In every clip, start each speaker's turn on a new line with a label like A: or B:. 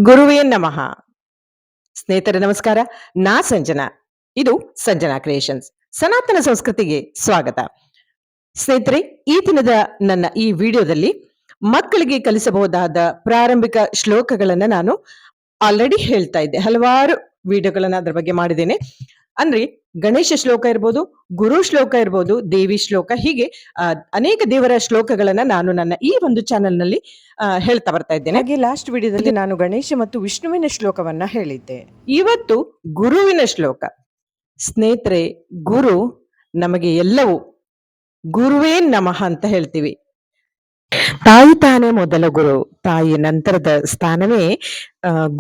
A: ಗುರುವೇ ನಮಃ. ಸ್ನೇಹಿತರೆ ನಮಸ್ಕಾರ. ನಾ ಸಂಜನಾ. ಇದು ಸಂಜನಾ ಕ್ರಿಯೇಷನ್ಸ್. ಸನಾತನ ಸಂಸ್ಕೃತಿಗೆ ಸ್ವಾಗತ. ಸ್ನೇಹಿತರೆ, ಈ ದಿನದ ನನ್ನ ಈ ವಿಡಿಯೋದಲ್ಲಿ ಮಕ್ಕಳಿಗೆ ಕಲಿಸಬಹುದಾದ ಪ್ರಾರಂಭಿಕ ಶ್ಲೋಕಗಳನ್ನ ನಾನು ಆಲ್ರೆಡಿ ಹೇಳ್ತಾ ಇದ್ದೆ. ಹಲವಾರು ವಿಡಿಯೋಗಳನ್ನ ಅದರ ಬಗ್ಗೆ ಮಾಡಿದ್ದೇನೆ. ಅಂದ್ರೆ ಗಣೇಶ ಶ್ಲೋಕ ಇರ್ಬೋದು, ಗುರು ಶ್ಲೋಕ ಇರ್ಬೋದು, ದೇವಿ ಶ್ಲೋಕ, ಹೀಗೆ ಅನೇಕ ದೇವರ ಶ್ಲೋಕಗಳನ್ನ ನಾನು ನನ್ನ ಈ ಒಂದು ಚಾನೆಲ್ ನಲ್ಲಿ ಹೇಳ್ತಾ ಬರ್ತಾ ಇದ್ದೇನೆ. ಹಾಗೆ ಲಾಸ್ಟ್ ವಿಡಿಯೋದಲ್ಲಿ ನಾನು ಗಣೇಶ ಮತ್ತು ವಿಷ್ಣುವಿನ ಶ್ಲೋಕವನ್ನ ಹೇಳಿದ್ದೆ. ಇವತ್ತು ಗುರುವಿನ ಶ್ಲೋಕ. ಸ್ನೇಹಿತರೆ, ಗುರು ನಮಗೆ ಎಲ್ಲವೂ. ಗುರುವೇ ನಮಃ ಅಂತ ಹೇಳ್ತೀವಿ. ತಾಯಿ ತಾನೇ ಮೊದಲ ಗುರು, ತಾಯಿ ನಂತರದ ಸ್ಥಾನವೇ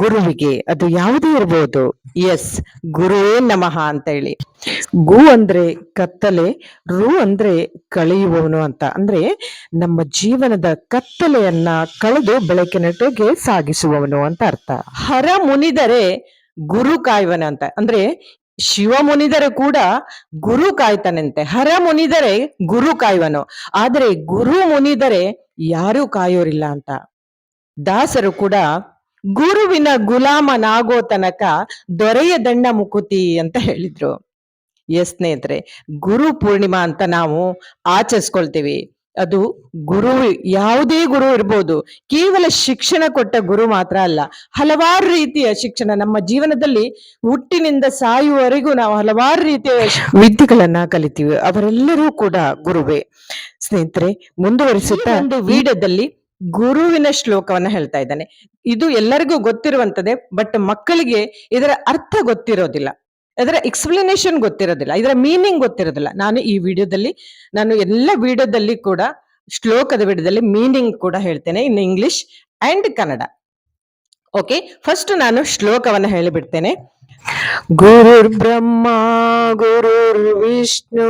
A: ಗುರುವಿಗೆ. ಅದು ಯಾವುದೇ ಇರ್ಬೋದು. ಎಸ್, ಗುರುವೇ ನಮಃ ಅಂತ ಹೇಳಿ. ಗು ಅಂದ್ರೆ ಕತ್ತಲೆ, ರು ಅಂದ್ರೆ ಕಳೆಯುವವನು ಅಂತ. ಅಂದ್ರೆ ನಮ್ಮ ಜೀವನದ ಕತ್ತಲೆಯನ್ನ ಕಳೆದು ಬೆಳಕಿನೆಡೆಗೆ ಸಾಗಿಸುವವನು ಅಂತ ಅರ್ಥ. ಹರ ಮುನಿದರೆ ಗುರು ಕಾಯುವನ ಅಂತ. ಅಂದ್ರೆ ಶಿವ ಮುನಿದರೆ ಕೂಡ ಗುರು ಕಾಯ್ತಾನಂತೆ. ಹರ ಮುನಿದರೆ ಗುರು ಕಾಯುವನು, ಆದ್ರೆ ಗುರು ಮುನಿದರೆ ಯಾರೂ ಕಾಯೋರಿಲ್ಲ ಅಂತ. ದಾಸರು ಕೂಡ ಗುರುವಿನ ಗುಲಾಮನಾಗೋ ತನಕ ದೊರೆಯ ದಂಡ ಮುಕುತಿ ಅಂತ ಹೇಳಿದ್ರು. ಎಸ್ ಸ್ನೇಹಿತರೆ, ಗುರು ಪೂರ್ಣಿಮಾ ಅಂತ ನಾವು ಆಚರಿಸ್ಕೊಳ್ತೀವಿ. ಅದು ಗುರು, ಯಾವುದೇ ಗುರು ಇರ್ಬೋದು. ಕೇವಲ ಶಿಕ್ಷಣ ಕೊಟ್ಟ ಗುರು ಮಾತ್ರ ಅಲ್ಲ, ಹಲವಾರು ರೀತಿಯ ಶಿಕ್ಷಣ ನಮ್ಮ ಜೀವನದಲ್ಲಿ ಹುಟ್ಟಿನಿಂದ ಸಾಯುವವರೆಗೂ ನಾವು ಹಲವಾರು ರೀತಿಯ ವಿದ್ಯೆಗಳನ್ನ ಕಲಿತೀವಿ. ಅವರೆಲ್ಲರೂ ಕೂಡ ಗುರುವೇ. ಸ್ನೇಹಿತರೆ, ಮುಂದುವರಿಸುತ್ತಾ ಒಂದು ವಿಡಿಯೋದಲ್ಲಿ ಗುರುವಿನ ಶ್ಲೋಕವನ್ನ ಹೇಳ್ತಾ ಇದ್ದಾನೆ. ಇದು ಎಲ್ಲರಿಗೂ ಗೊತ್ತಿರುವಂತದ್ದೇ, ಬಟ್ ಮಕ್ಕಳಿಗೆ ಇದರ ಅರ್ಥ ಗೊತ್ತಿರೋದಿಲ್ಲ, ಇದರ ಎಕ್ಸ್ಪ್ಲನೇಷನ್ ಗೊತ್ತಿರೋದಿಲ್ಲ, ಇದರ ಮೀನಿಂಗ್ ಗೊತ್ತಿರೋದಿಲ್ಲ. ನಾನು ಈ ವಿಡಿಯೋದಲ್ಲಿ, ನಾನು ಎಲ್ಲ ವಿಡಿಯೋದಲ್ಲಿ ಕೂಡ ಶ್ಲೋಕದ ವಿಡಿಯೋದಲ್ಲಿ ಮೀನಿಂಗ್ ಕೂಡ ಹೇಳ್ತೇನೆ in English and Kannada. Okay, first ನಾನು ಶ್ಲೋಕವನ್ನ ಹೇಳಿಬಿಡ್ತೇನೆ. ಗುರುರ್ ಬ್ರಹ್ಮ ಗುರುರ್ ವಿಷ್ಣು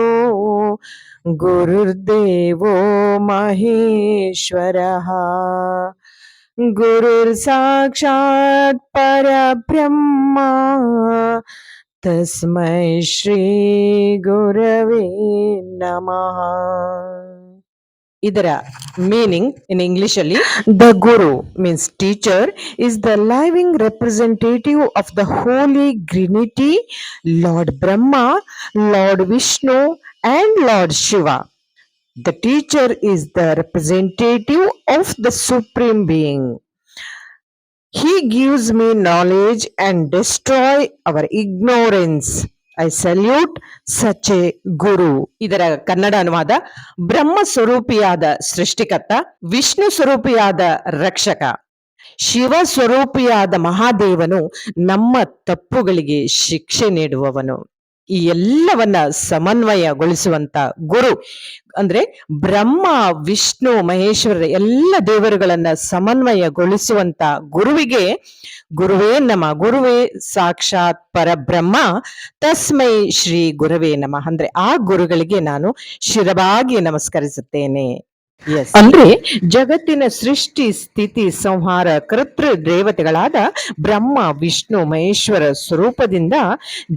A: ಗುರುರ್ದೇವೋ ಮಹೇಶ್ವರಃ ಗುರುರ್ ಸಾಕ್ಷಾತ್ ಪರಬ್ರಹ್ಮ ತಸ್ಮೈ ಶ್ರೀ ಗುರವೇ ನಮಃ. ಇದರ ಮೀನಿಂಗ್ ಇನ್ ಇಂಗ್ಲಿಷ್ ಅಲ್ಲಿ, the Guru means teacher is the living representative of the holy trinity, Lord Brahma, Lord Vishnu and Lord Shiva. The teacher is the representative of the supreme being. He gives me knowledge and destroy our ignorance. I salute such a guru. ಇದರ ಕನ್ನಡ ಅನುವಾದ: ಬ್ರಹ್ಮ ಸ್ವರೂಪಿಯಾದ ಸೃಷ್ಟಿಕರ್ತ, ವಿಷ್ಣು ಸ್ವರೂಪಿಯಾದ ರಕ್ಷಕ, ಶಿವ ಸ್ವರೂಪಿಯಾದ ಮಹಾದೇವನು ನಮ್ಮ ತಪ್ಪುಗಳಿಗೆ ಶಿಕ್ಷೆ ನೀಡುವವನು. ಈ ಎಲ್ಲವನ್ನ ಸಮನ್ವಯಗೊಳಿಸುವಂತ ಗುರು ಅಂದ್ರೆ ಬ್ರಹ್ಮ ವಿಷ್ಣು ಮಹೇಶ್ವರ ಎಲ್ಲ ದೇವರುಗಳನ್ನ ಸಮನ್ವಯಗೊಳಿಸುವಂತ ಗುರುವಿಗೆ ಗುರುವೇ ನಮಃ. ಗುರುವೇ ಸಾಕ್ಷಾತ್ ಪರಬ್ರಹ್ಮ, ತಸ್ಮೈ ಶ್ರೀ ಗುರವೇ ನಮಃ. ಅಂದ್ರೆ ಆ ಗುರುಗಳಿಗೆ ನಾನು ಶಿರವಾಗಿ ನಮಸ್ಕರಿಸುತ್ತೇನೆ. ಅಂದ್ರೆ ಜಗತ್ತಿನ ಸೃಷ್ಟಿ ಸ್ಥಿತಿ ಸಂಹಾರ ಕರ್ತೃ ದೇವತೆಗಳಾದ ಬ್ರಹ್ಮ ವಿಷ್ಣು ಮಹೇಶ್ವರ ಸ್ವರೂಪದಿಂದ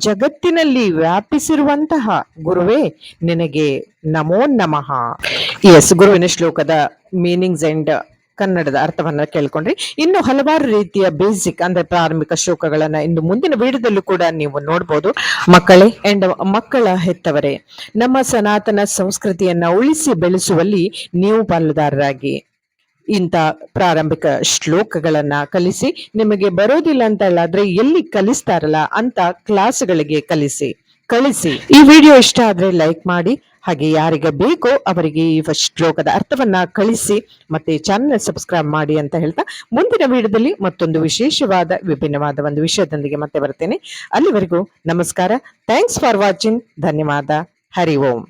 A: ಜಗತ್ತಿನಲ್ಲಿ ವ್ಯಾಪಿಸಿರುವಂತಹ ಗುರುವೇ ನಿನಗೆ ನಮೋ ನಮಃ. ಎಸ್, ಗುರುವಿನ ಶ್ಲೋಕದ ಮೀನಿಂಗ್ಸ್ ಅಂಡ್ ಕನ್ನಡದ ಅರ್ಥವನ್ನ ಕೇಳ್ಕೊಂಡ್ರಿ. ಇನ್ನು ಹಲವಾರು ರೀತಿಯ ಬೇಸಿಕ್ ಅಂದ್ರೆ ಪ್ರಾರಂಭಿಕ ಶ್ಲೋಕಗಳನ್ನ ಇನ್ನು ಮುಂದಿನ ವಿಡಿಯೋದಲ್ಲೂ ಕೂಡ ನೀವು ನೋಡ್ಬೋದು. ಮಕ್ಕಳೇ ಅಂಡ್ ಮಕ್ಕಳ ಹೆತ್ತವರೇ, ನಮ್ಮ ಸನಾತನ ಸಂಸ್ಕೃತಿಯನ್ನ ಉಳಿಸಿ ಬೆಳೆಸುವಲ್ಲಿ ನೀವು ಪಾಲುದಾರರಾಗಿ ಇಂಥ ಪ್ರಾರಂಭಿಕ ಶ್ಲೋಕಗಳನ್ನ ಕಲಿಸಿ. ನಿಮಗೆ ಬರೋದಿಲ್ಲ ಅಂತ ಹೇಳಾದ್ರೆ ಎಲ್ಲಿ ಕಲಿಸ್ತಾರಲ್ಲ ಅಂತ ಕ್ಲಾಸ್ಗಳಿಗೆ ಕಳಿಸಿ. ಈ ವಿಡಿಯೋ ಇಷ್ಟ ಆದ್ರೆ ಲೈಕ್ ಮಾಡಿ, ಹಾಗೆ ಯಾರಿಗೆ ಬೇಕೋ ಅವರಿಗೆ ಈ ಶ್ಲೋಕದ ಅರ್ಥವನ್ನ ಕಳಿಸಿ, ಮತ್ತೆ ಚಾನೆಲ್ ಸಬ್ಸ್ಕ್ರೈಬ್ ಮಾಡಿ ಅಂತ ಹೇಳ್ತಾ ಮುಂದಿನ ವಿಡಿಯೋದಲ್ಲಿ ಮತ್ತೊಂದು ವಿಶೇಷವಾದ ವಿಭಿನ್ನವಾದ ಒಂದು ವಿಷಯದೊಂದಿಗೆ ಮತ್ತೆ ಬರ್ತೇನೆ. ಅಲ್ಲಿವರೆಗೂ ನಮಸ್ಕಾರ. Thanks for watching. ಧನ್ಯವಾದ. ಹರಿ ಓಂ.